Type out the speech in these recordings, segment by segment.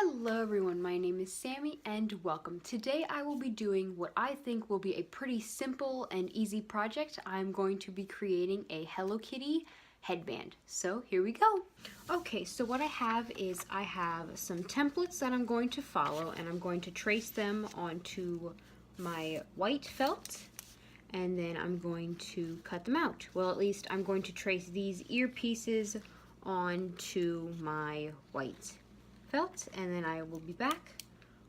Hello everyone, my name is Sammy and welcome. Today I will be doing what I think will be a pretty simple and easy project. I'm going to be creating a Hello Kitty headband. So here we go. Okay, so what I have is I have some templates that I'm going to follow, and I'm going to trace them onto my white felt, and then I'm going to cut them out. Well, at least I'm going to trace these ear pieces onto my white felt, and then I will be back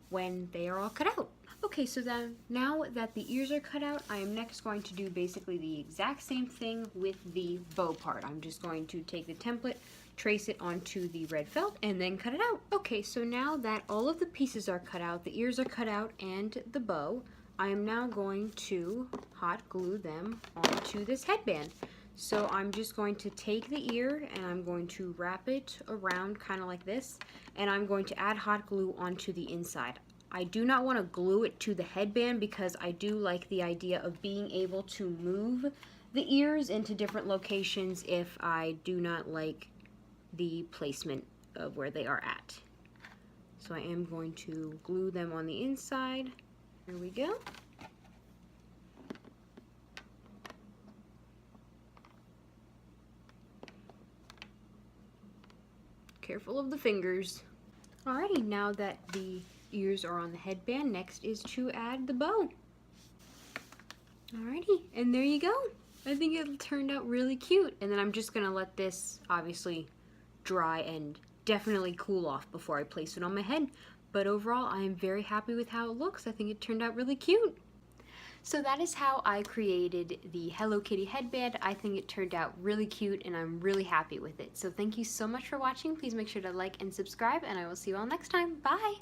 when they are all cut out. Okay, so then now that the ears are cut out, I am next going to do basically the exact same thing with the bow part. I'm just going to take the template, trace it onto the red felt, and then cut it out. Okay, so now that all of the pieces are cut out, the ears are cut out, and the bow, I am now going to hot glue them onto this headband. So I'm just going to take the ear and I'm going to wrap it around kind of like this, and I'm going to add hot glue onto the inside. I do not want to glue it to the headband because I do like the idea of being able to move the ears into different locations if I do not like the placement of where they are at. So I am going to glue them on the inside. Here we go. Careful of the fingers. Alrighty, now that the ears are on the headband, next is to add the bow. Alrighty, and there you go. I think it turned out really cute. And then I'm just gonna let this obviously dry and definitely cool off before I place it on my head. But overall, I am very happy with how it looks. I think it turned out really cute. So that is how I created the Hello Kitty headband. I think it turned out really cute and I'm really happy with it. So thank you so much for watching. Please make sure to like and subscribe, and I will see you all next time. Bye!